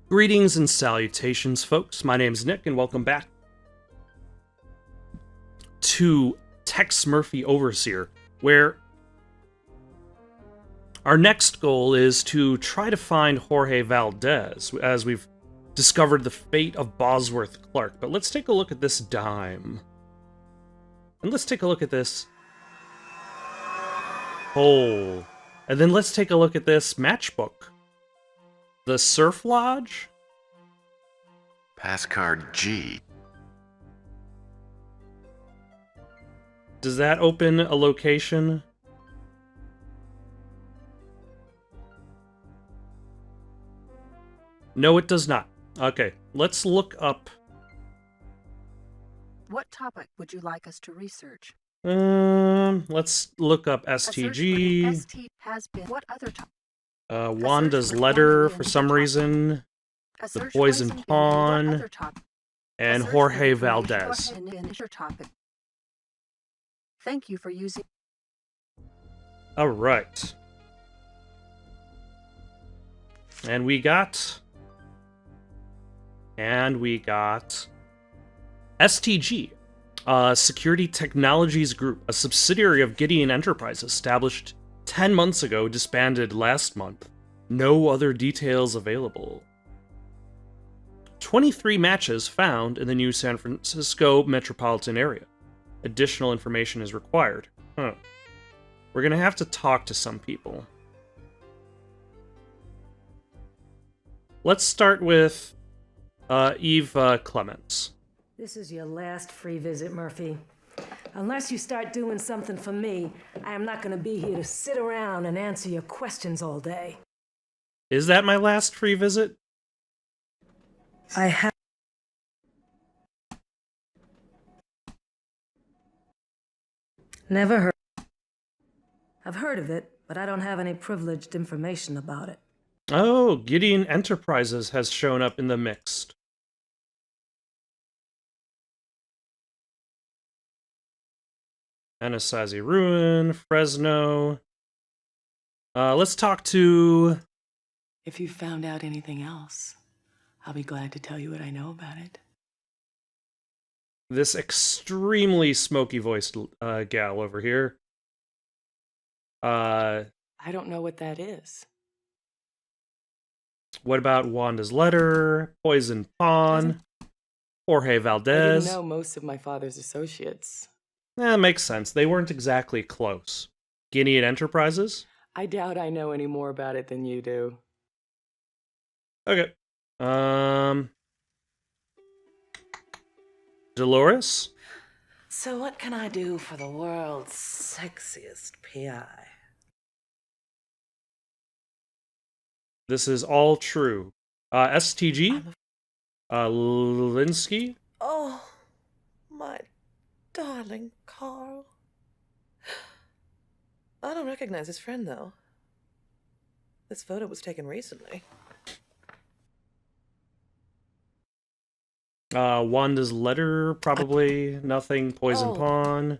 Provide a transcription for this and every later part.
Greetings and salutations, folks. My name's Nick, and welcome back to Tex Murphy Overseer, where our next goal is to try to find Jorge Valdez, as we've discovered the fate of Bosworth Clark. But let's take a look at this dime. And let's take a look at this hole. And then let's take a look at this matchbook. The Surf Lodge? Passcard G. Does that open a location? No, it does not. Okay, let's look up. What topic would you like us to research? Let's look up STG. ST has been. What other topic? Wanda's letter for some reason. The poison pawn. And Jorge Valdez. Thank you for using. Alright. And we got STG, Security Technologies Group, a subsidiary of Gideon Enterprise, established 10 months ago, disbanded last month. No other details available. 23 matches found in the new San Francisco metropolitan area. Additional information is required. We're gonna have to talk to some people. Let's start with Eve Clements. This is your last free visit, Murphy. Unless you start doing something for me, I am not going to be here to sit around and answer your questions all day. Is that my last free visit? I have... Never heard. I've heard of it, but I don't have any privileged information about it. Oh, Gideon Enterprises has shown up in the mix. Anasazi Ruin, Fresno. Let's talk to... If you've found out anything else, I'll be glad to tell you what I know about it. this extremely smoky-voiced gal over here. I don't know what that is. What about Wanda's letter, Poison Pawn, Jorge I Valdez? didn't know most of my father's associates. Makes sense. They weren't exactly close. Gideon Enterprises? I doubt I know any more about it than you do. Okay. Dolores? So what can I do for the world's sexiest PI? This is all true. STG? Linsky? Oh, my darling Carl. I don't recognize his friend, though. This photo was taken recently. Wanda's letter, probably. Nothing. Poison Pawn.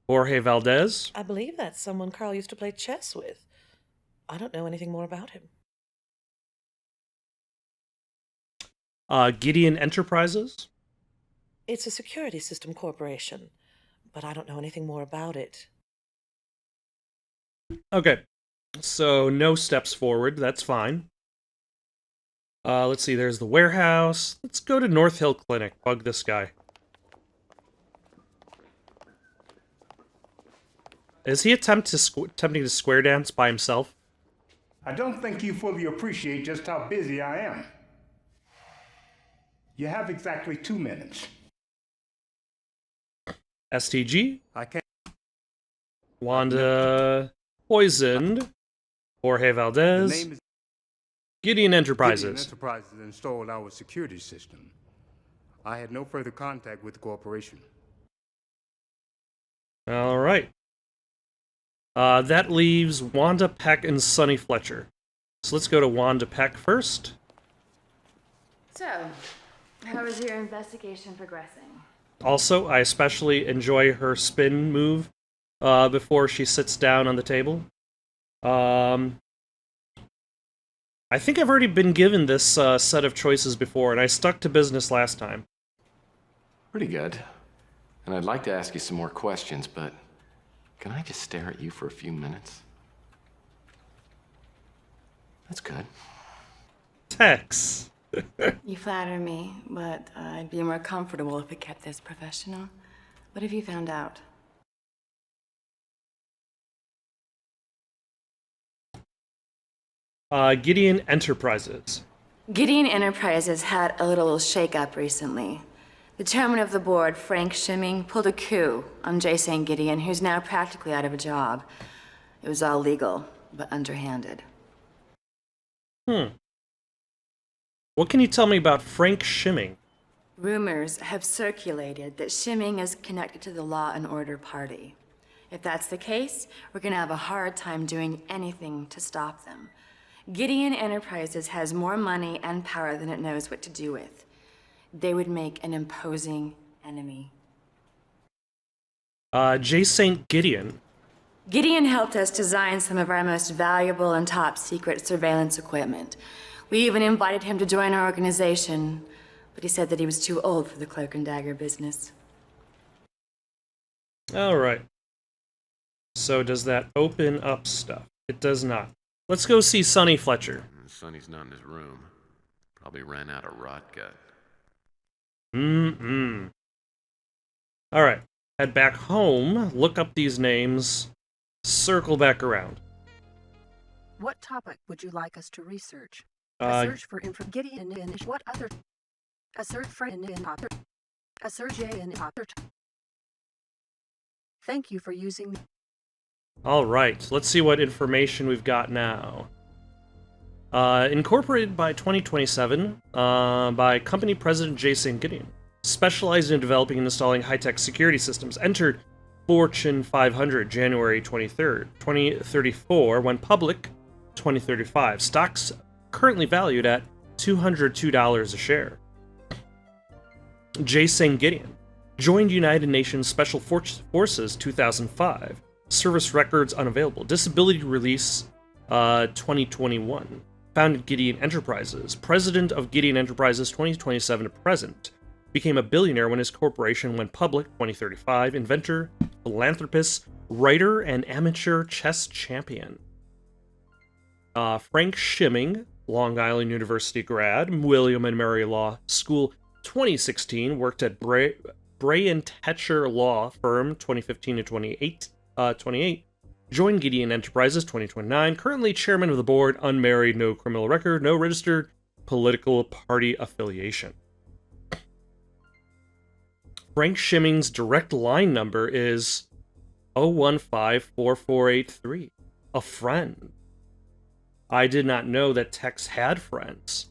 Jorge Valdez? I believe that's someone Carl used to play chess with. I don't know anything more about him. Gideon Enterprises? It's a security system corporation, but I don't know anything more about it. Okay. So, no steps forward. That's fine. Let's see. There's the warehouse. Let's go to North Hill Clinic. Bug this guy. Is he attempting to square dance by himself? I don't think you fully appreciate just how busy I am. You have exactly 2 minutes. STG? I can't. Wanda poisoned. Jorge Valdez. The name is Gideon Enterprises. Gideon Enterprises installed our security system. I had no further contact with the corporation. All right. That leaves Wanda Peck and Sonny Fletcher. So let's go to Wanda Peck first. So, how is your investigation progressing? Also, I especially enjoy her spin move before she sits down on the table. I think I've already been given this set of choices before, and I stuck to business last time. Pretty good. And I'd like to ask you some more questions, but can I just stare at you for a few minutes? That's good. Tex. You flatter me, but I'd be more comfortable if we kept this professional. What have you found out? Gideon Enterprises. Gideon Enterprises had a little shake-up recently. The chairman of the board, Frank Shimming, pulled a coup on J. St. Gideon, who's now practically out of a job. It was all legal, but underhanded. What can you tell me about Frank Shimming? Rumors have circulated that Shimming is connected to the Law and Order Party. If that's the case, we're gonna have a hard time doing anything to stop them. Gideon Enterprises has more money and power than it knows what to do with. They would make an imposing enemy. J. St. Gideon. Gideon helped us design some of our most valuable and top secret surveillance equipment. We even invited him to join our organization, but he said that he was too old for the cloak and dagger business. Alright. So does that open up stuff? It does not. Let's go see Sonny Fletcher. Sonny's not in his room. Probably ran out of rot gut. Alright. Head back home, look up these names, circle back around. What topic would you like us to research? A search for Gideon in what other? A search for in author. A search in author. Thank you for using. Alright, let's see what information we've got now. Incorporated by 2027 by company president J. St. Gideon. Specialized in developing and installing high-tech security systems. Entered Fortune 500 January 23rd, 2034. Went public 2035. Stocks currently valued at $202 a share. J. St. Gideon. Joined United Nations Special Forces 2005. Service records unavailable. Disability release 2021. Founded Gideon Enterprises. President of Gideon Enterprises 2027 to present. Became a billionaire when his corporation went public 2035. Inventor, philanthropist, writer, and amateur chess champion. Frank Shimming, Long Island University grad, William and Mary Law School 2016. Worked at Bray and Tetcher Law Firm 2015 to 28. Joined Gideon Enterprises 2029. Currently chairman of the board, unmarried, no criminal record, no registered political party affiliation. Frank Shimming's direct line number is 0154483. A friend. I did not know that Tex had friends.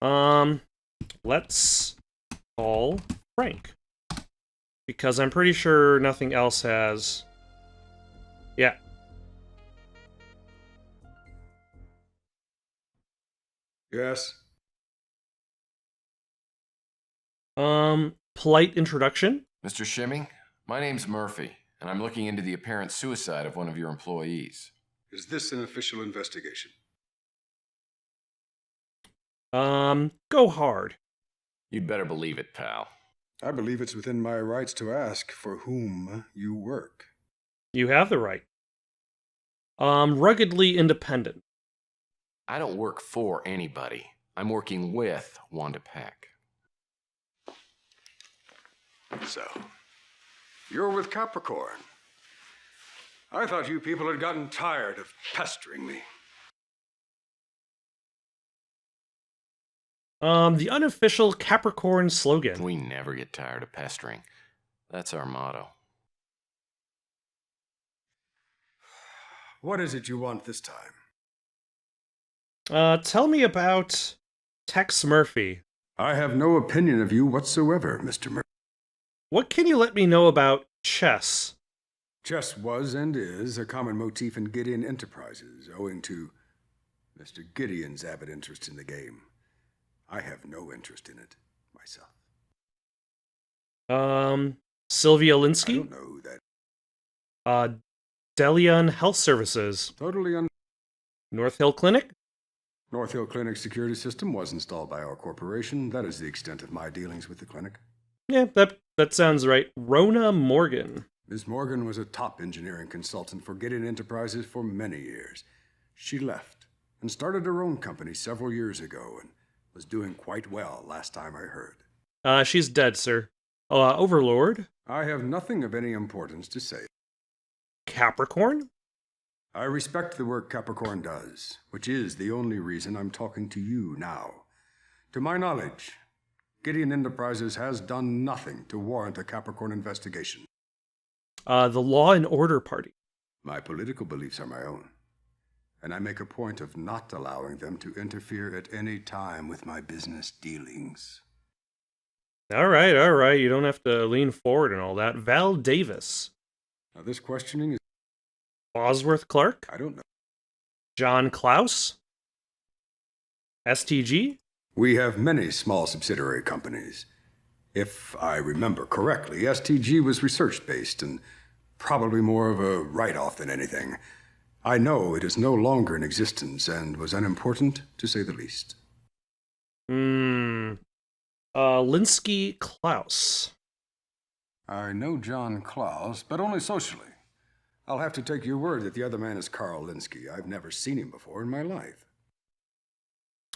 Let's call Frank. Because I'm pretty sure nothing else has. Yeah. Yes. Polite introduction. Mr. Shimming, my name's Murphy, and I'm looking into the apparent suicide of one of your employees. Is this an official investigation? Go hard. You'd better believe it, pal. I believe it's within my rights to ask for whom you work. You have the right. Ruggedly independent. I don't work for anybody. I'm working with Wanda Peck. So, you're with Capricorn. I thought you people had gotten tired of pestering me. The unofficial Capricorn slogan. We never get tired of pestering. That's our motto. What is it you want this time? Tell me about Tex Murphy. I have no opinion of you whatsoever, Mr. Murphy. What can you let me know about chess? Chess was and is a common motif in Gideon Enterprises, owing to Mr. Gideon's avid interest in the game. I have no interest in it myself. Sylvia I Linsky? don't know who that. Delion Health Services. Totally North Hill Clinic? North Hill Clinic security system was installed by our corporation. That is the extent of my dealings with the clinic. Yeah, that sounds right. Rona Morgan. Ms. Morgan was a top engineering consultant for Gideon Enterprises for many years. She left and started her own company several years ago and was doing quite well last time I heard. She's dead, sir. Overlord? I have nothing of any importance to say. Capricorn? I respect the work Capricorn does, which is the only reason I'm talking to you now. To my knowledge, Gideon Enterprises has done nothing to warrant a Capricorn investigation. The Law and Order Party. My political beliefs are my own, and I make a point of not allowing them to interfere at any time with my business dealings. All right. You don't have to lean forward and all that. Val Davis. Now, this questioning is... Bosworth Clark? I don't know. John Klaus? STG? We have many small subsidiary companies. If I remember correctly, STG was research-based and probably more of a write-off than anything. I know it is no longer in existence and was unimportant, to say the least. Linsky Klaus. I know John Klaus, but only socially. I'll have to take your word that the other man is Carl Linsky. I've never seen him before in my life.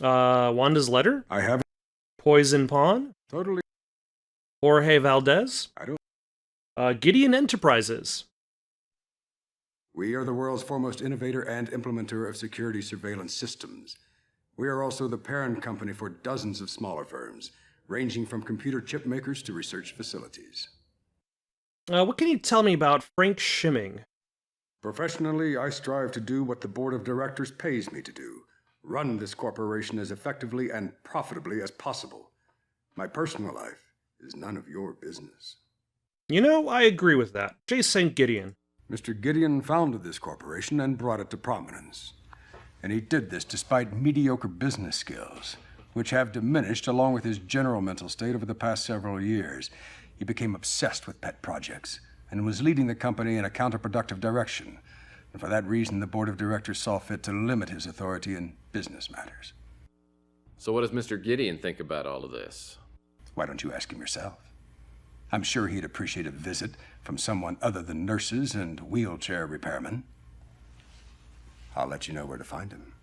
Wanda's Letter? I haven't. Poison Pawn? Totally. Jorge Valdez? I don't. Gideon Enterprises. We are the world's foremost innovator and implementer of security surveillance systems. We are also the parent company for dozens of smaller firms, ranging from computer chip makers to research facilities. What can you tell me about Frank Schimming? Professionally, I strive to do what the board of directors pays me to do. Run this corporation as effectively and profitably as possible. My personal life is none of your business. You know, I agree with that. J. St. Gideon. Mr. Gideon founded this corporation and brought it to prominence. And he did this despite mediocre business skills, which have diminished along with his general mental state over the past several years. He became obsessed with pet projects and was leading the company in a counterproductive direction. And for that reason, the board of directors saw fit to limit his authority in business matters. So what does Mr. Gideon think about all of this? Why don't you ask him yourself? I'm sure he'd appreciate a visit from someone other than nurses and wheelchair repairmen. I'll let you know where to find him.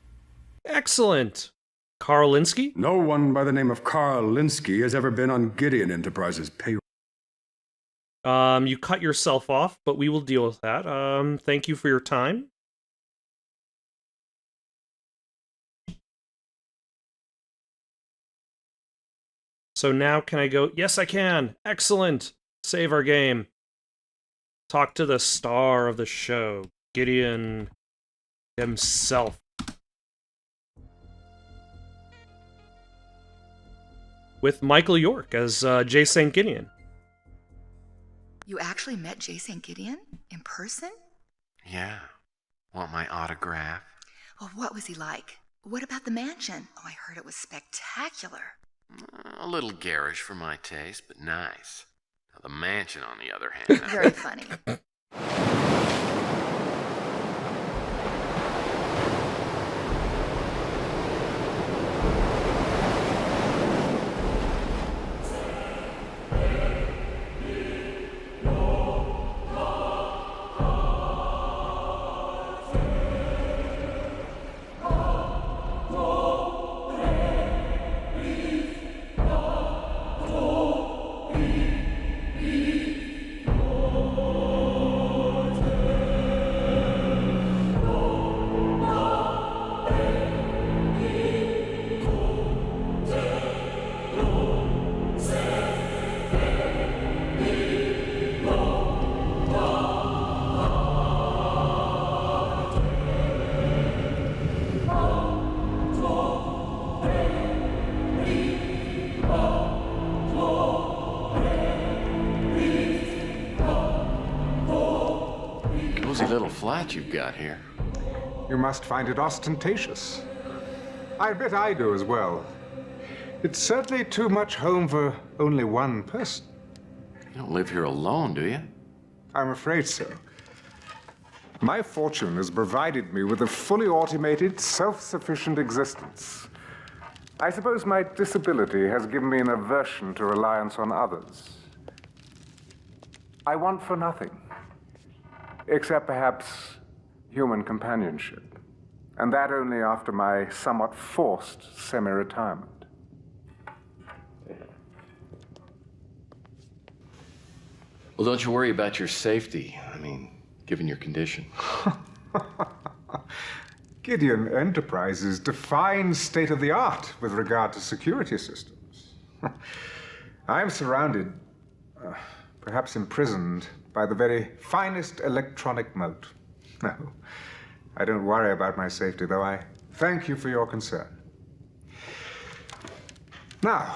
Excellent. Carl Linsky? No one by the name of Carl Linsky has ever been on Gideon Enterprises' payroll. You cut yourself off, but we will deal with that. Thank you for your time. So now can I go? Yes, I can. Excellent. Save our game. Talk to the star of the show, Gideon himself. With Michael York as J. St. Gideon. You actually met J. St. Gideon in person? Yeah. Want my autograph? Well, what was he like? What about the mansion? Oh, I heard it was spectacular. A little garish for my taste, but nice. Now, the mansion, on the other hand... Very funny. Little flat you've got here. You must find it ostentatious. I bet I do as well. It's certainly too much home for only one person. You don't live here alone, do you? I'm afraid so. My fortune has provided me with a fully automated, self-sufficient existence. I suppose my disability has given me an aversion to reliance on others. I want for nothing, except perhaps human companionship, and that only after my somewhat forced semi-retirement. Well, don't you worry about your safety. I mean, given your condition. Gideon Enterprises defines state-of-the-art with regard to security systems. I'm surrounded, perhaps imprisoned, by the very finest electronic moat. No, I don't worry about my safety, though I thank you for your concern. Now,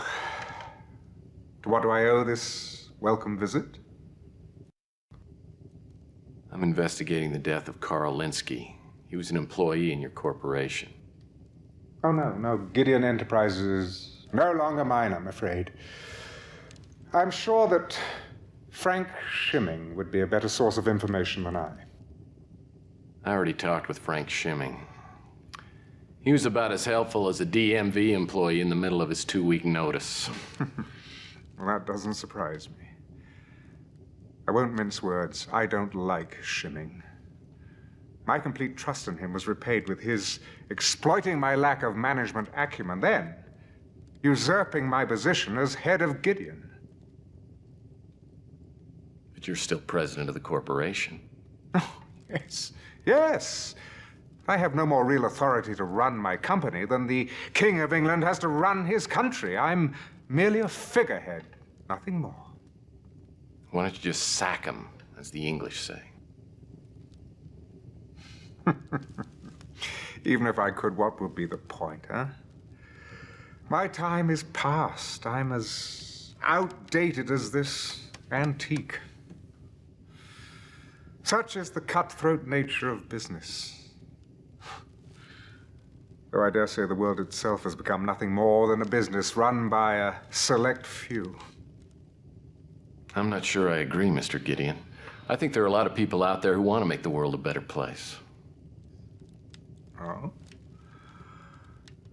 to what do I owe this welcome visit? I'm investigating the death of Carl Linsky. He was an employee in your corporation. Oh, no. Gideon Enterprises is no longer mine, I'm afraid. I'm sure that Frank Schimming would be a better source of information than I. I already talked with Frank Schimming. He was about as helpful as a DMV employee in the middle of his 2-week notice. Well, that doesn't surprise me. I won't mince words. I don't like Schimming. My complete trust in him was repaid with his exploiting my lack of management acumen, then usurping my position as head of Gideon. But you're still president of the corporation. Oh, yes. I have no more real authority to run my company than the King of England has to run his country. I'm merely a figurehead, nothing more. Why don't you just sack him, as the English say? Even if I could, what would be the point, huh? My time is past. I'm as outdated as this antique. Such is the cutthroat nature of business. Though I dare say the world itself has become nothing more than a business run by a select few. I'm not sure I agree, Mr. Gideon. I think there are a lot of people out there who want to make the world a better place. Oh?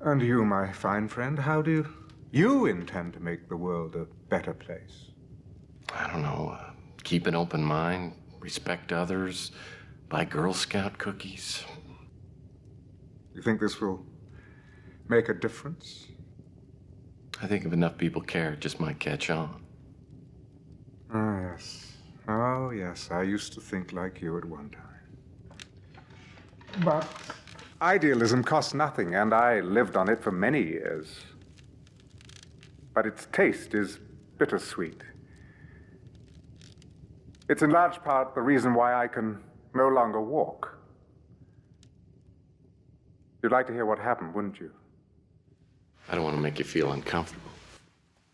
And you, my fine friend, how do you intend to make the world a better place? I don't know. Keep an open mind, respect others, buy Girl Scout cookies. You think this will make a difference? I think if enough people care, it just might catch on. Ah, yes. Oh, yes. I used to think like you at one time. But idealism costs nothing, and I lived on it for many years. But its taste is bittersweet. It's in large part the reason why I can no longer walk. You'd like to hear what happened, wouldn't you? I don't want to make you feel uncomfortable.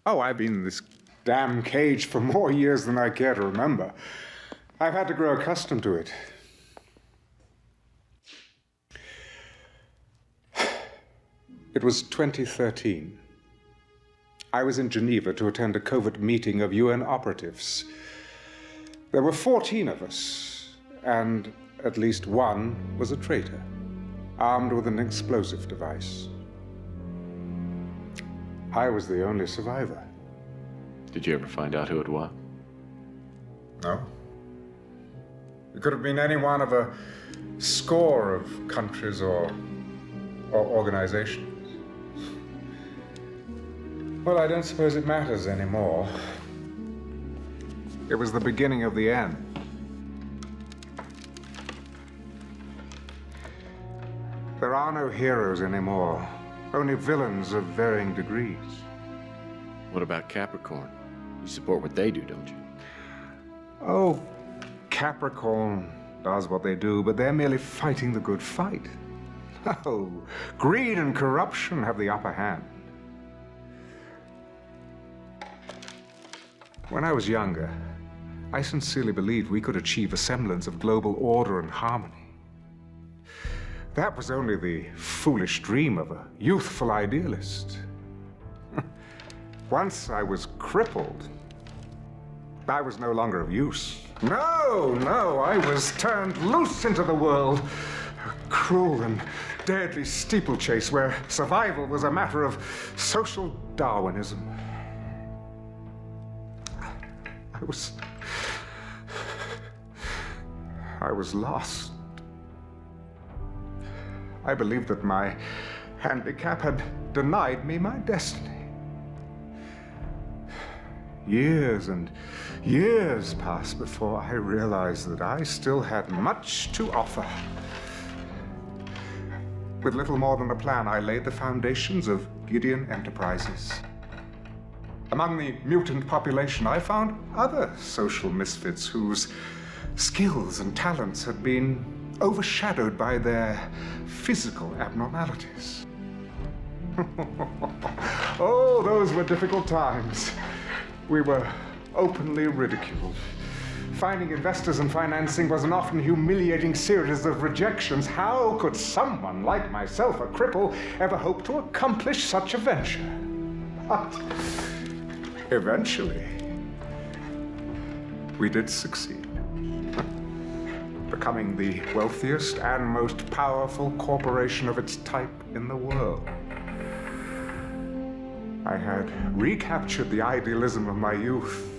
Oh, I've been in this damn cage for more years than I care to remember. I've had to grow accustomed to it. It was 2013. I was in Geneva to attend a covert meeting of UN operatives. There were 14 of us, and at least one was a traitor, armed with an explosive device. I was the only survivor. Did you ever find out who it was? No. It could have been any one of a score of countries or organizations. Well, I don't suppose it matters anymore. It was the beginning of the end. There are no heroes anymore, only villains of varying degrees. What about Capricorn? You support what they do, don't you? Oh, Capricorn does what they do, but they're merely fighting the good fight. Oh, greed and corruption have the upper hand. When I was younger, I sincerely believed we could achieve a semblance of global order and harmony. That was only the foolish dream of a youthful idealist. Once I was crippled, I was no longer of use. No, I was turned loose into the world. A cruel and deadly steeplechase where survival was a matter of social Darwinism. I was lost. I believed that my handicap had denied me my destiny. Years and years passed before I realized that I still had much to offer. With little more than a plan, I laid the foundations of Gideon Enterprises. Among the mutant population, I found other social misfits whose skills and talents had been overshadowed by their physical abnormalities. Oh, those were difficult times. We were openly ridiculed. Finding investors and financing was an often humiliating series of rejections. How could someone like myself, a cripple, ever hope to accomplish such a venture? But eventually, we did succeed, becoming the wealthiest and most powerful corporation of its type in the world. I had recaptured the idealism of my youth,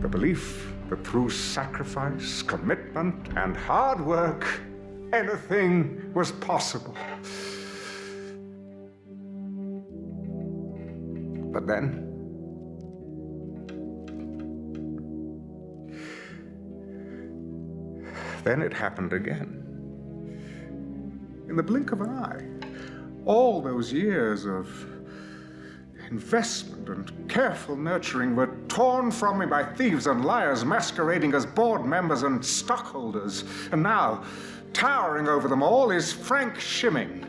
the belief that through sacrifice, commitment, and hard work, anything was possible. But then it happened again. In the blink of an eye, all those years of investment and careful nurturing were torn from me by thieves and liars masquerading as board members and stockholders. And now, towering over them all is Frank Shimming.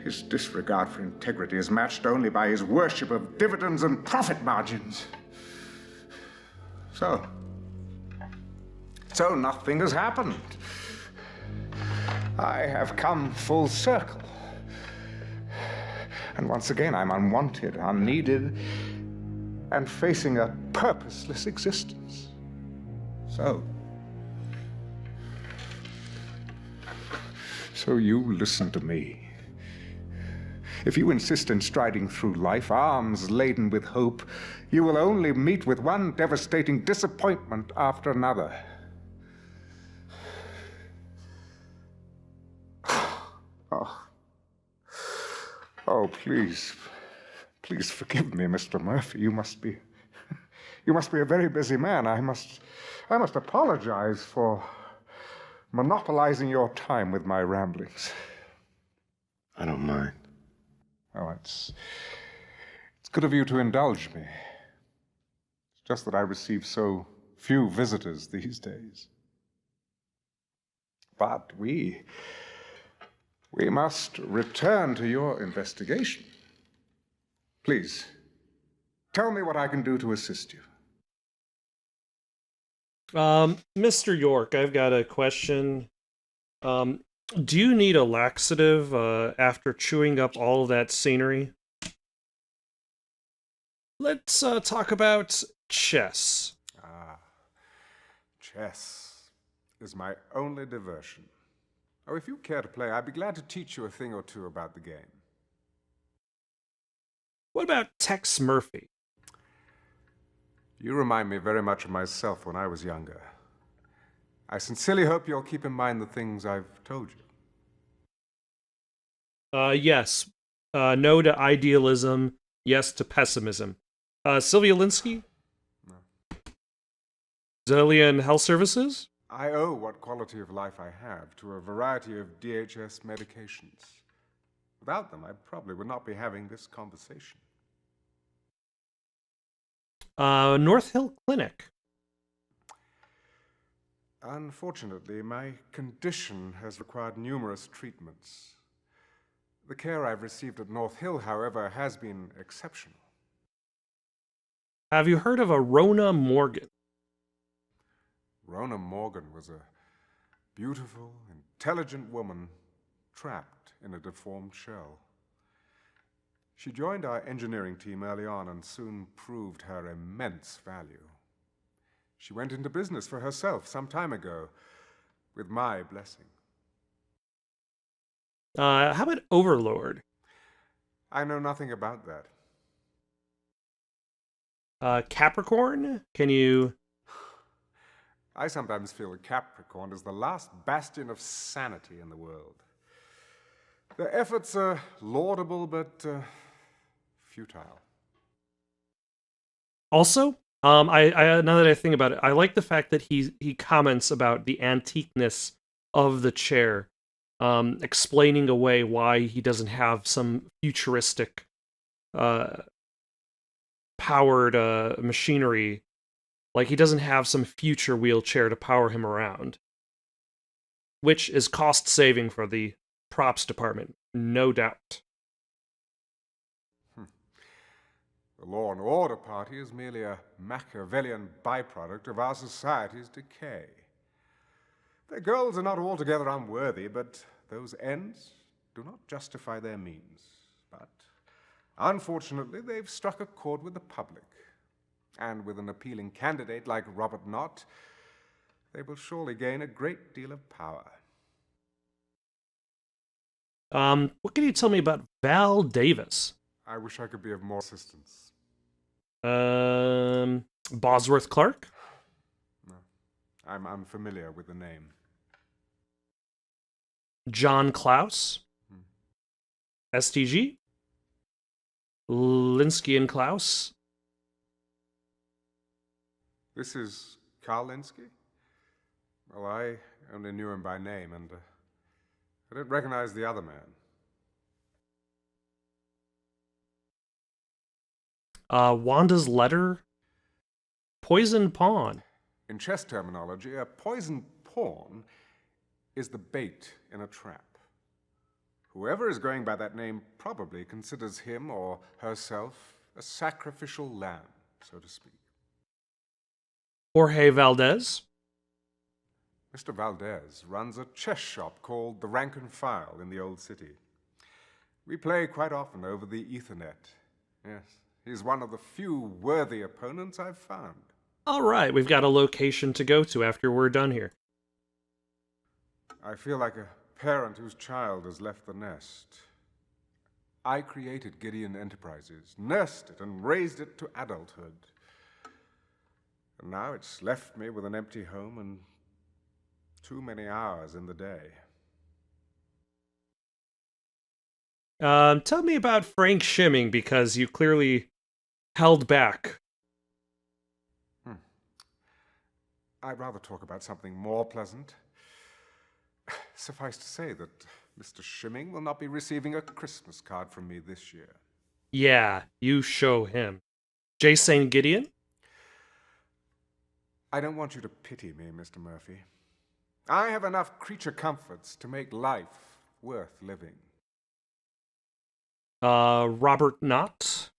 His disregard for integrity is matched only by his worship of dividends and profit margins. So nothing has happened. I have come full circle. And once again, I'm unwanted, unneeded, and facing a purposeless existence. So you listen to me. If you insist on striding through life, arms laden with hope, you will only meet with one devastating disappointment after another. Oh, please forgive me, Mr. Murphy. You must be a very busy man. I must apologize for monopolizing your time with my ramblings. I don't mind. Oh, it's good of you to indulge me. It's just that I receive so few visitors these days. But we must return to your investigation. Please, tell me what I can do to assist you. Mr. York, I've got a question. Do you need a laxative after chewing up all of that scenery? Let's talk about chess. Chess is my only diversion. Oh, if you care to play, I'd be glad to teach you a thing or two about the game. What about Tex Murphy? You remind me very much of myself when I was younger. I sincerely hope you'll keep in mind the things I've told you. Yes. No to idealism, yes to pessimism. Sylvia Linsky? No. Zillion Health Services? I owe what quality of life I have to a variety of DHS medications. Without them, I probably would not be having this conversation. North Hill Clinic. Unfortunately, my condition has required numerous treatments. The care I've received at North Hill, however, has been exceptional. Have you heard of a Rona Morgan? Rona Morgan was a beautiful, intelligent woman trapped in a deformed shell. She joined our engineering team early on and soon proved her immense value. She went into business for herself some time ago, with my blessing. How about Overlord? I know nothing about that. Capricorn? Can you... I sometimes feel that Capricorn is the last bastion of sanity in the world. Their efforts are laudable, but futile. Also, now that I think about it, I like the fact that he comments about the antiqueness of the chair, explaining away why he doesn't have some futuristic powered machinery. Like, he doesn't have some future wheelchair to power him around. Which is cost-saving for the props department, no doubt. The Law and Order Party is merely a Machiavellian byproduct of our society's decay. Their goals are not altogether unworthy, but those ends do not justify their means. But, unfortunately, they've struck a chord with the public. And with an appealing candidate like Robert Knott, they will surely gain a great deal of power. What can you tell me about Val Davis? I wish I could be of more assistance. Bosworth Clark? No, I'm unfamiliar with the name. John Klaus? STG? Linsky and Klaus? This is Karl Linsky? Well, I only knew him by name, and I didn't recognize the other man. Wanda's letter? Poisoned pawn. In chess terminology, a poisoned pawn is the bait in a trap. Whoever is going by that name probably considers him or herself a sacrificial lamb, so to speak. Jorge Valdez? Mr. Valdez runs a chess shop called the Rank and File in the Old City. We play quite often over the Ethernet. Yes, he's one of the few worthy opponents I've found. All right, we've got a location to go to after we're done here. I feel like a parent whose child has left the nest. I created Gideon Enterprises, nursed it, and raised it to adulthood. And now it's left me with an empty home and too many hours in the day. Tell me about Frank Shimming, because you clearly held back. I'd rather talk about something more pleasant. Suffice to say that Mr. Shimming will not be receiving a Christmas card from me this year. Yeah, you show him. J. St. Gideon? I don't want you to pity me, Mr. Murphy. I have enough creature comforts to make life worth living. Robert Knott?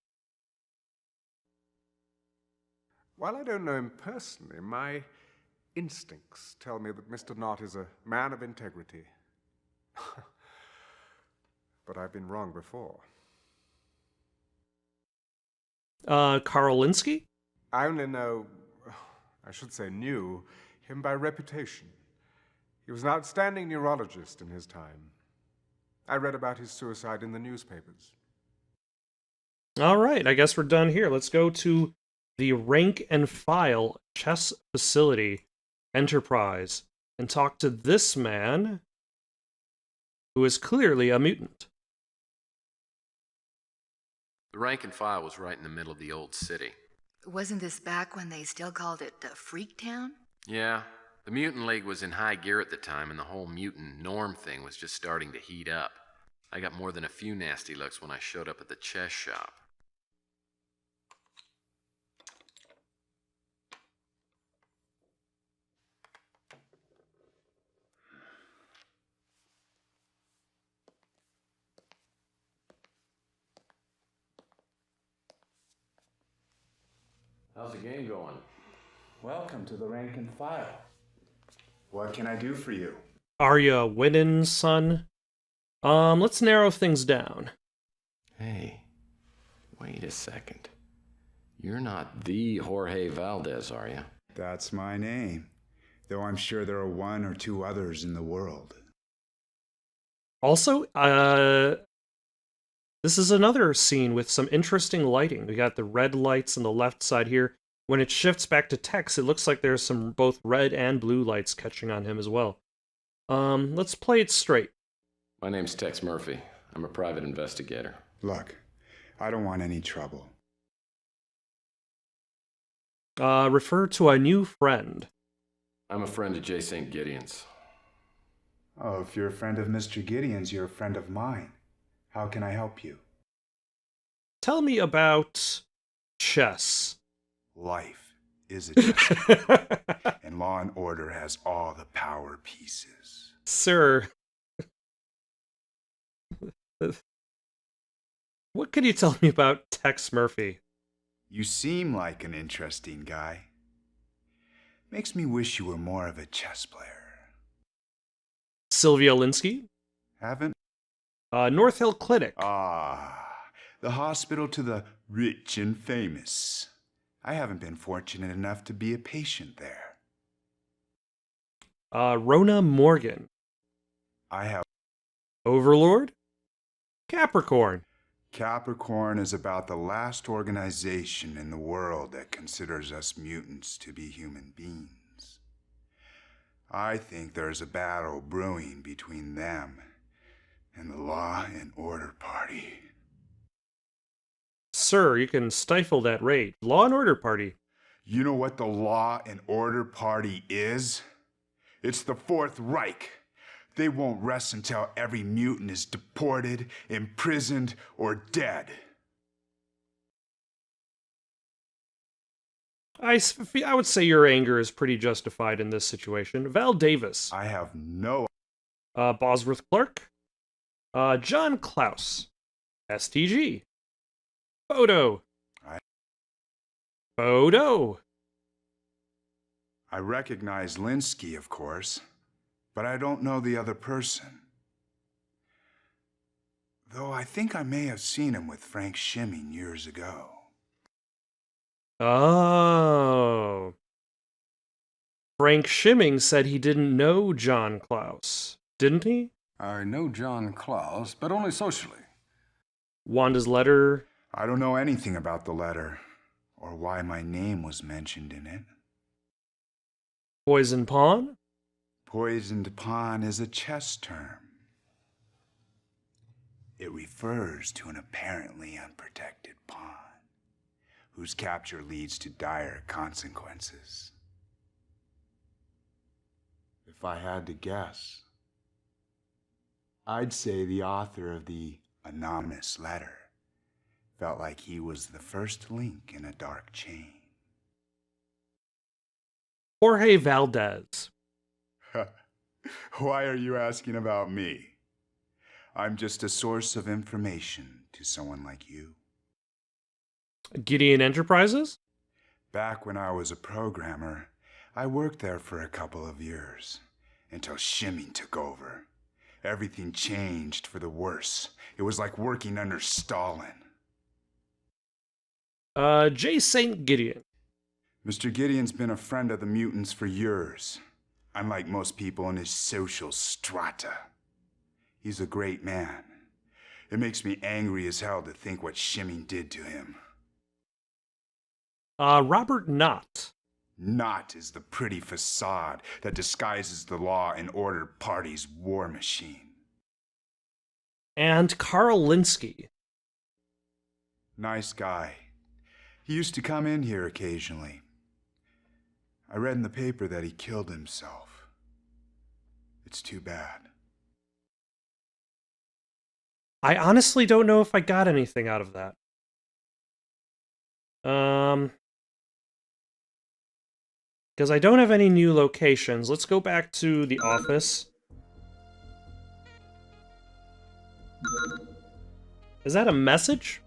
While I don't know him personally, my instincts tell me that Mr. Knott is a man of integrity. But I've been wrong before. Karl Linsky? I only know, I should say knew, him by reputation. He was an outstanding neurologist in his time. I read about his suicide in the newspapers. All right, I guess we're done here. Let's go to the Rank and File Chess Facility Enterprise and talk to this man who is clearly a mutant. The Rank and File was right in the middle of the old city. Wasn't this back when they still called it Freak Town? Yeah, the Mutant League was in high gear at the time, and the whole mutant norm thing was just starting to heat up. I got more than a few nasty looks when I showed up at the chess shop. How's the game going? Welcome to the Rank and File. What can I do for you? Are you winning, son? Let's narrow things down. Hey, wait a second. You're not the Jorge Valdez, are you? That's my name, though I'm sure there are one or two others in the world. Also, this is another scene with some interesting lighting. We got the red lights on the left side here. When it shifts back to Tex, it looks like there's some both red and blue lights catching on him as well. Let's play it straight. My name's Tex Murphy. I'm a private investigator. Look, I don't want any trouble. Refer to a new friend. I'm a friend of J. St. Gideon's. Oh, if you're a friend of Mr. Gideon's, you're a friend of mine. How can I help you? Tell me about chess. Life is a chess game, and Law and Order has all the power pieces. Sir, what can you tell me about Tex Murphy? You seem like an interesting guy. Makes me wish you were more of a chess player. Sylvia Linsky? Haven't? North Hill Clinic. The hospital to the rich and famous. I haven't been fortunate enough to be a patient there. Rona Morgan. I have. Overlord? Capricorn. Capricorn is about the last organization in the world that considers us mutants to be human beings. I think there's a battle brewing between them and the Law and Order Party. Sir, you can stifle that rage. Law and Order Party. You know what the Law and Order Party is? It's the Fourth Reich. They won't rest until every mutant is deported, imprisoned, or dead. I would say your anger is pretty justified in this situation. Val Davis. I have no... Bosworth Clark. John Klaus. STG. Photo. Photo. I recognize Linsky, of course, but I don't know the other person. Though I think I may have seen him with Frank Shimming years ago. Oh. Frank Shimming said he didn't know John Klaus, didn't he? I know John Klaus, but only socially. Wanda's letter? I don't know anything about the letter, or why my name was mentioned in it. Poison Pawn? Poisoned pawn is a chess term. It refers to an apparently unprotected pawn, whose capture leads to dire consequences. If I had to guess, I'd say the author of the anonymous letter felt like he was the first link in a dark chain. Jorge Valdez. Why are you asking about me? I'm just a source of information to someone like you. Gideon Enterprises? Back when I was a programmer, I worked there for a couple of years, until Shimming took over. Everything changed for the worse. It was like working under Stalin. J. St. Gideon. Mr. Gideon's been a friend of the mutants for years, unlike most people in his social strata. He's a great man. It makes me angry as hell to think what Shimming did to him. Robert Knott. Knott is the pretty facade that disguises the Law and Order Party's war machine. And Carl Linsky. Nice guy. He used to come in here occasionally. I read in the paper that he killed himself. It's too bad. I honestly don't know if I got anything out of that. Because I don't have any new locations. Let's go back to the office. Is that a message?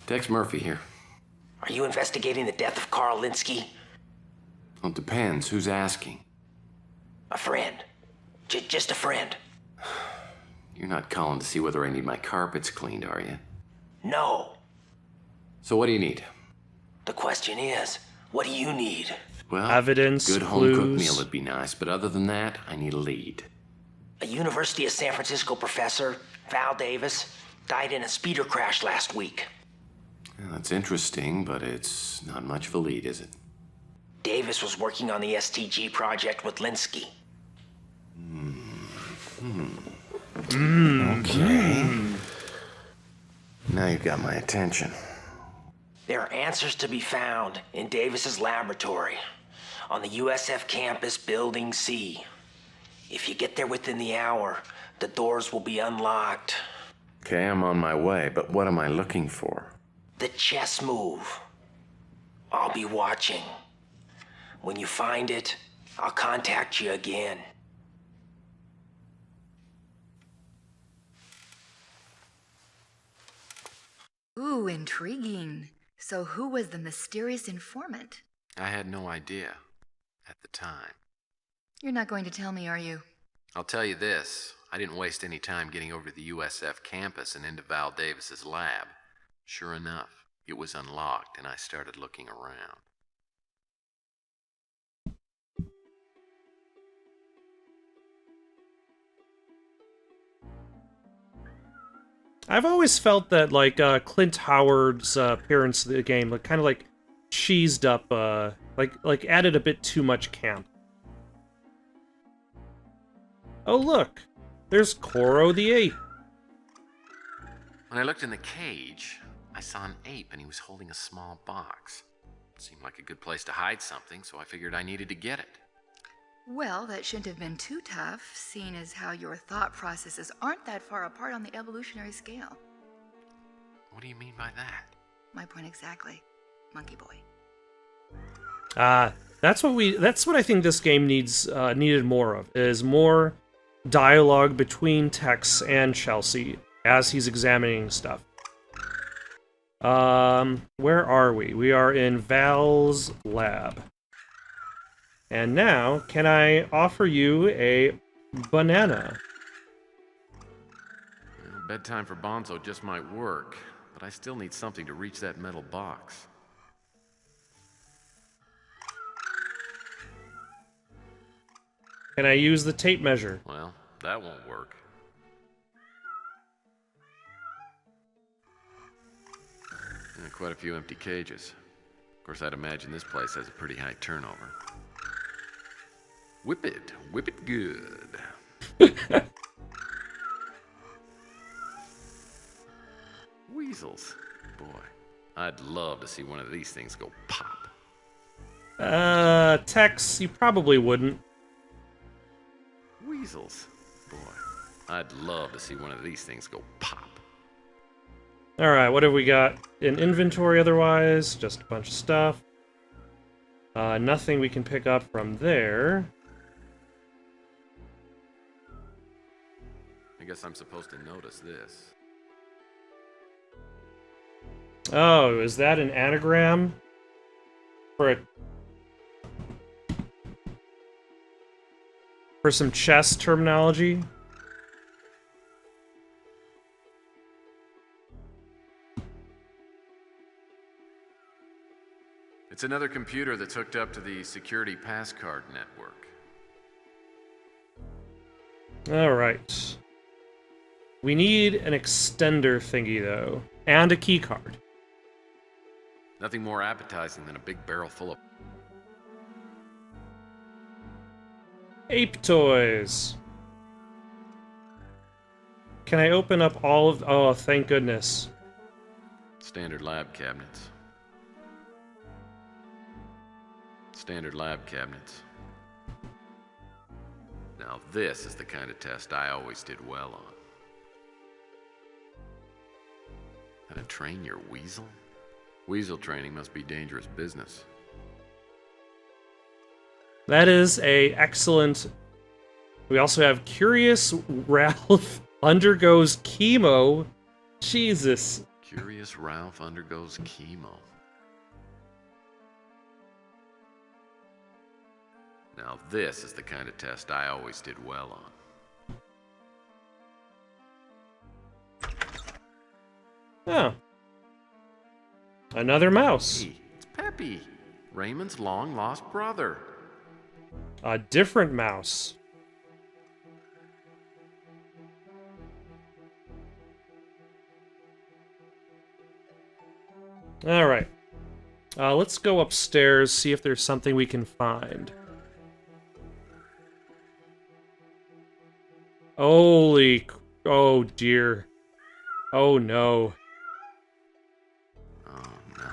Tex Murphy here. Are you investigating the death of Carl Linsky? Well, it depends. Who's asking? A friend. Just a friend. You're not calling to see whether I need my carpets cleaned, are you? No. So what do you need? The question is, what do you need? Well, evidence, good home-cooked meal would be nice, but other than that, I need a lead. A University of San Francisco professor, Val Davis, died in a speeder crash last week. Well, that's interesting, but it's not much of a lead, is it? Davis was working on the STG project with Linsky. Okay. Now you've got my attention. There are answers to be found in Davis's laboratory on the USF campus, Building C. If you get there within the hour, the doors will be unlocked. Okay, I'm on my way, but what am I looking for? The chess move. I'll be watching. When you find it, I'll contact you again. Ooh, intriguing. So who was the mysterious informant? I had no idea at the time. You're not going to tell me, are you? I'll tell you this. I didn't waste any time getting over to the USF campus and into Val Davis's lab. Sure enough, it was unlocked and I started looking around. I've always felt that, like, Clint Howard's appearance in the game, like, kind of, like, cheesed up, like, added a bit too much camp. Oh, look! There's Koro the ape! When I looked in the cage, I saw an ape and he was holding a small box. It seemed like a good place to hide something, so I figured I needed to get it. Well, that shouldn't have been too tough, seeing as how your thought processes aren't that far apart on the evolutionary scale. What do you mean by that? My point exactly, Monkey Boy. That's what I think this game needed more of, is more dialogue between Tex and Chelsea as he's examining stuff. Where are we? We are in Val's lab. And now, can I offer you a banana? Well, bedtime for Bonzo just might work, but I still need something to reach that metal box. Can I use the tape measure? Well, that won't work. Quite a few empty cages. Of course, I'd imagine this place has a pretty high turnover. Whip it good. Weasels. Boy, I'd love to see one of these things go pop. Tex, you probably wouldn't. Weasels. Boy, I'd love to see one of these things go pop. Alright, what have we got in inventory otherwise? Just a bunch of stuff. Nothing we can pick up from there. I guess I'm supposed to notice this. Oh, is that an anagram? For some chess terminology? It's another computer that's hooked up to the security passcard network. Alright. We need an extender thingy, though. And a keycard. Nothing more appetizing than a big barrel full of... Ape toys! Can I open up all of... Oh, thank goodness. Standard lab cabinets. Standard lab cabinets. Now this is the kind of test I always did well on. How to train your weasel? Weasel training must be dangerous business. That is a excellent... We also have Curious Ralph undergoes chemo. Jesus. Curious Ralph undergoes chemo. Now this is the kind of test I always did well on. Oh. Another mouse. Hey, it's Peppy, Raymond's long-lost brother. A different mouse. Alright. Let's go upstairs, see if there's something we can find. Holy... Oh, dear. Oh, no. Oh, no.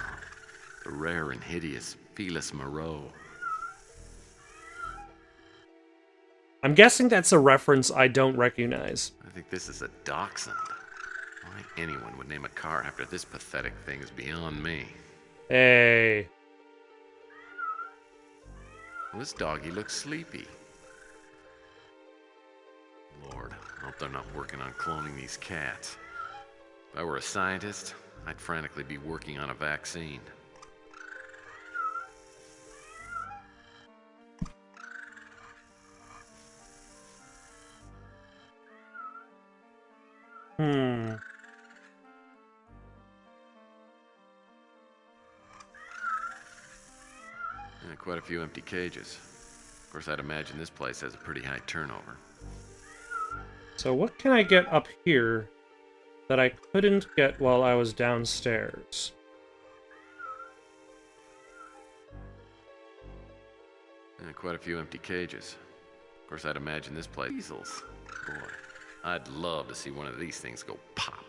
The rare and hideous Felis Moreau. I'm guessing that's a reference I don't recognize. I think this is a dachshund. Why anyone would name a car after this pathetic thing is beyond me. Hey. Well, this doggy looks sleepy. Lord, I hope they're not working on cloning these cats. If I were a scientist, I'd frantically be working on a vaccine. Quite a few empty cages. Of course, I'd imagine this place has a pretty high turnover. So what can I get up here that I couldn't get while I was downstairs? Quite a few empty cages. Of course, I'd imagine this place... Easels. Boy, I'd love to see one of these things go pop.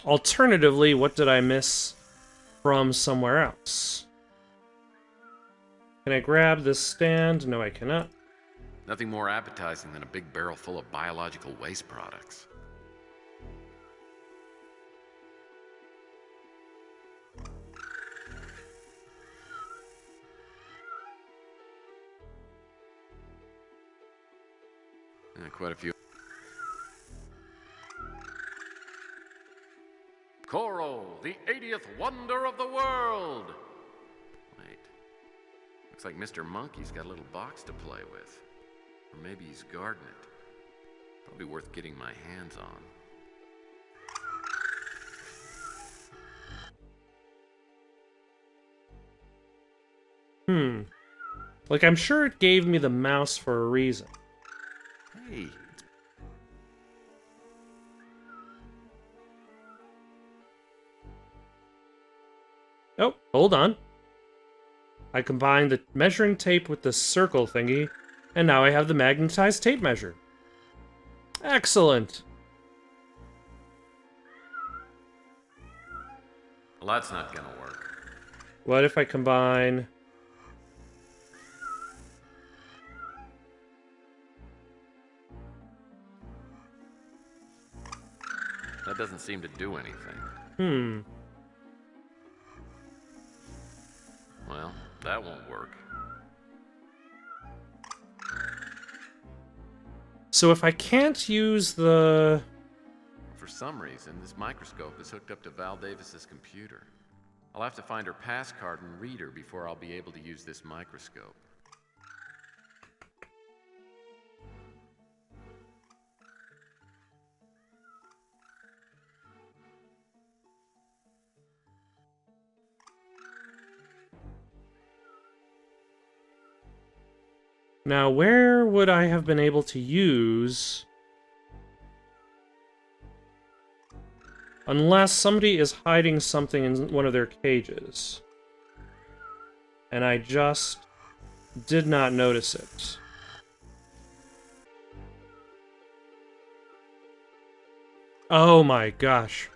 Alternatively, what did I miss from somewhere else? Can I grab this stand? No, I cannot. Nothing more appetizing than a big barrel full of biological waste products. Quite a few. Coral, the 80th wonder of the world! Wait. Looks like Mr. Monkey's got a little box to play with. Or maybe he's guarding it. Probably worth getting my hands on. Like, I'm sure it gave me the mouse for a reason. Hey. Oh, hold on. I combined the measuring tape with the circle thingy, and now I have the magnetized tape measure. Excellent. Well, that's not gonna work. What if I combine... That doesn't seem to do anything. Well, that won't work. So if I can't use the... For some reason, this microscope is hooked up to Val Davis's computer. I'll have to find her pass card and read her before I'll be able to use this microscope. Now, where would I have been able to use... Unless somebody is hiding something in one of their cages. And I just did not notice it. Oh my gosh.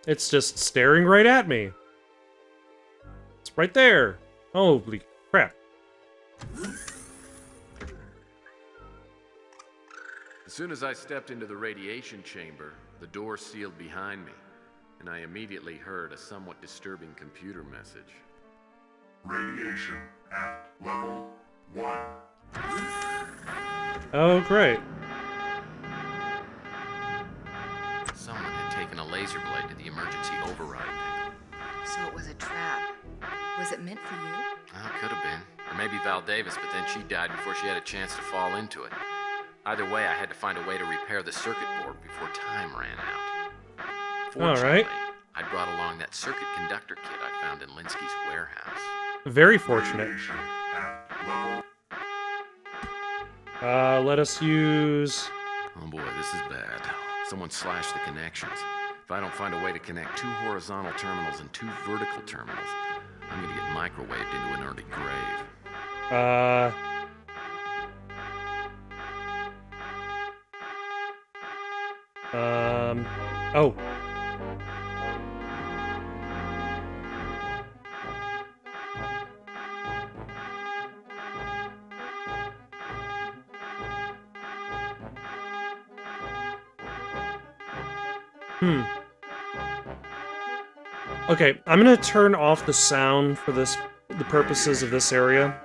It's just staring right at me. It's right there. Holy crap. As soon as I stepped into the radiation chamber, the door sealed behind me, and I immediately heard a somewhat disturbing computer message. Radiation at level 1. Oh, great. Someone had taken a laser blade to the emergency override. So it was a trap. Was it meant for you? Well, it could have been. Or maybe Val Davis, but then she died before she had a chance to fall into it. Either way, I had to find a way to repair the circuit board before time ran out. Fortunately, All right. I brought along that circuit conductor kit I found in Linsky's warehouse. Very fortunate. Let us use... Oh boy, this is bad. Someone slashed the connections. If I don't find a way to connect 2 horizontal terminals and 2 vertical terminals, I'm gonna get microwaved into an early grave. Oh. Okay, I'm gonna turn off the sound for the purposes of this area.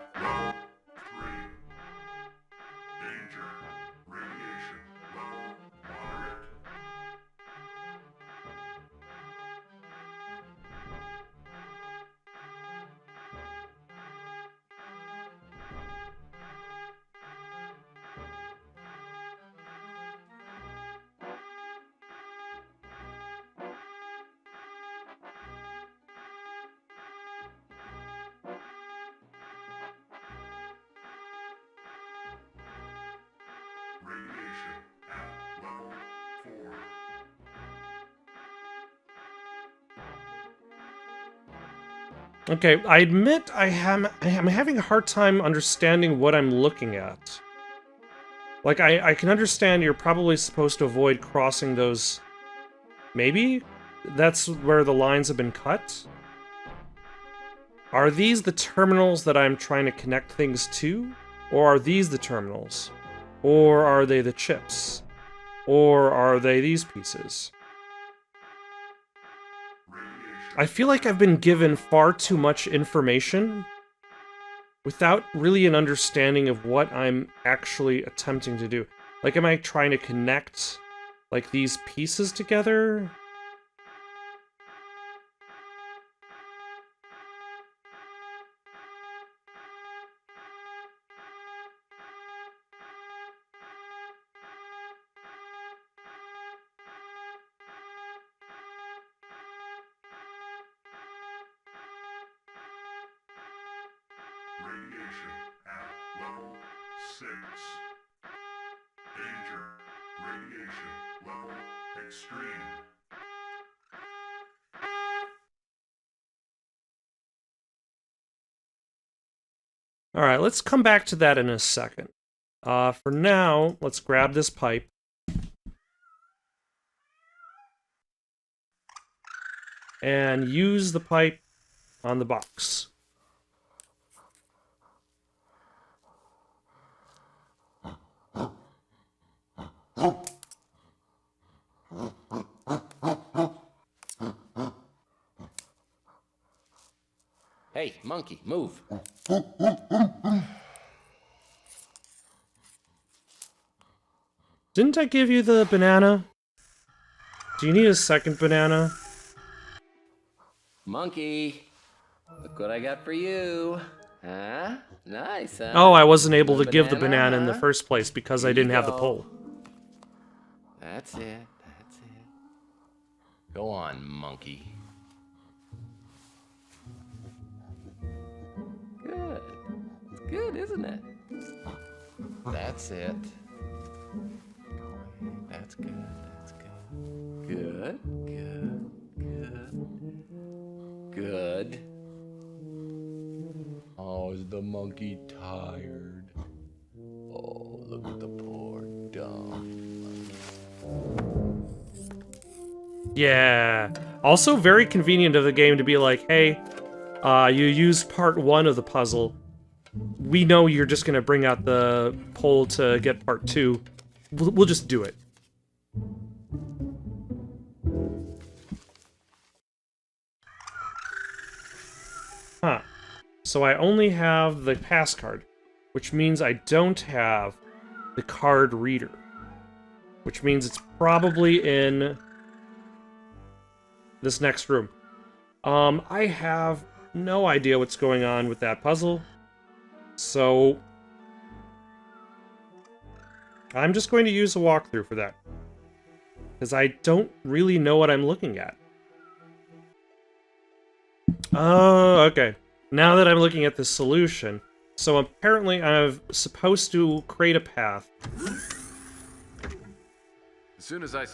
Okay, I admit I'm having a hard time understanding what I'm looking at. Like, I can understand you're probably supposed to avoid crossing those... Maybe? That's where the lines have been cut? Are these the terminals that I'm trying to connect things to? Or are these the terminals? Or are they the chips? Or are they these pieces? I feel like I've been given far too much information without really an understanding of what I'm actually attempting to do. Like, am I trying to connect, like, these pieces together? Radiation at level 6. Danger. Radiation level extreme. Alright, let's come back to that in a second. For now, let's grab this pipe. And use the pipe on the box. Hey, monkey, move. Didn't I give you the banana? Do you need a second banana? Monkey, look what I got for you. Huh? Nice, huh? Oh, I wasn't able to give the banana in the first place because I didn't have the pole. That's it. That's it. Go on, monkey. Good. It's good, isn't it? That's it. That's good. That's good. Good. Good. Good. Good. Oh, is the monkey tired? Oh, look at the poor dumb monkey. Yeah. Also very convenient of the game to be like, hey, you used part 1 of the puzzle. We know you're just gonna bring out the pole to get part 2. We'll just do it. Huh. So I only have the pass card, which means I don't have the card reader. Which means it's probably in this next room. I have no idea what's going on with that puzzle. So I'm just going to use a walkthrough for that, because I don't really know what I'm looking at. Oh, okay. Now that I'm looking at the solution, so apparently I'm supposed to create a path. As soon as I...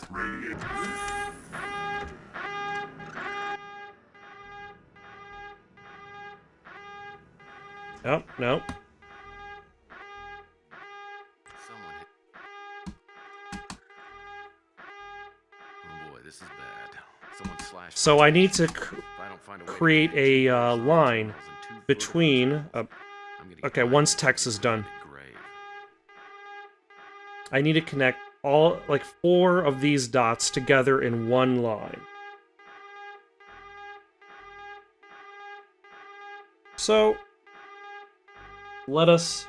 Oh, no. Someone hit... Oh boy, this is bad. Someone slashed... So I need to If I don't find a way to create a line between... okay, once Tex is done. I need to connect all, like, 4 of these dots together in one line. So let us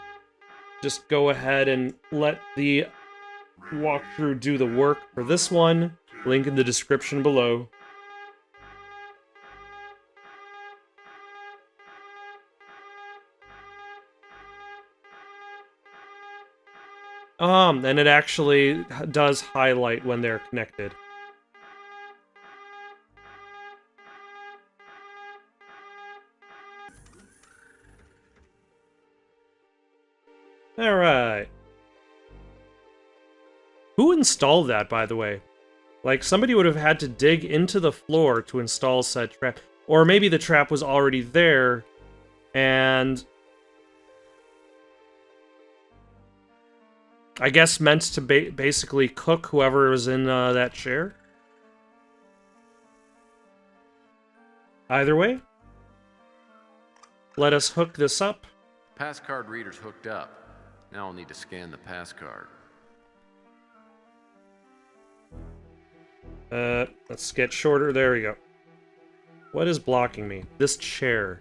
just go ahead and let the walkthrough do the work for this one. Link in the description below. And it actually does highlight when they're connected. Alright. Who installed that, by the way? Like, somebody would have had to dig into the floor to install said trap. Or maybe the trap was already there, and... I guess meant to basically cook whoever was in that chair? Either way, let us hook this up. Pass card reader's hooked up. Now I'll need to scan the pass card. Let's get shorter. There we go. What is blocking me? This chair.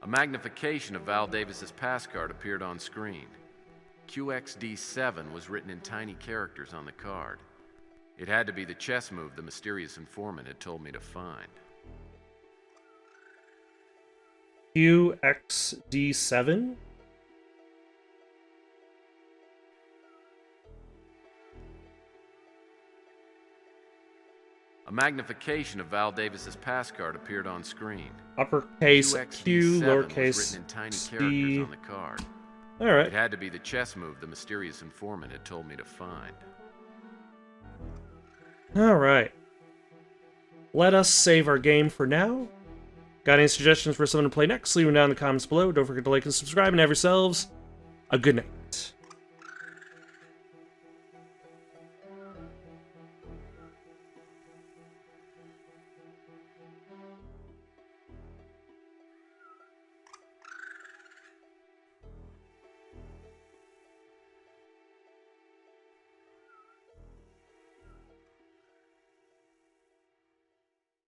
A magnification of Val Davis's pass card appeared on screen. QXD7 was written in tiny characters on the card. It had to be the chess move the mysterious informant had told me to find. QXD7? A magnification of Val Davis's pass card appeared on screen. Uppercase Q, QXD7 lowercase was written in tiny c. characters on the card. Alright. It had to be the chess move the mysterious informant had told me to find. Alright. Let us save our game for now. Got any suggestions for someone to play next? Leave them down in the comments below. Don't forget to like and subscribe, and have yourselves a good night.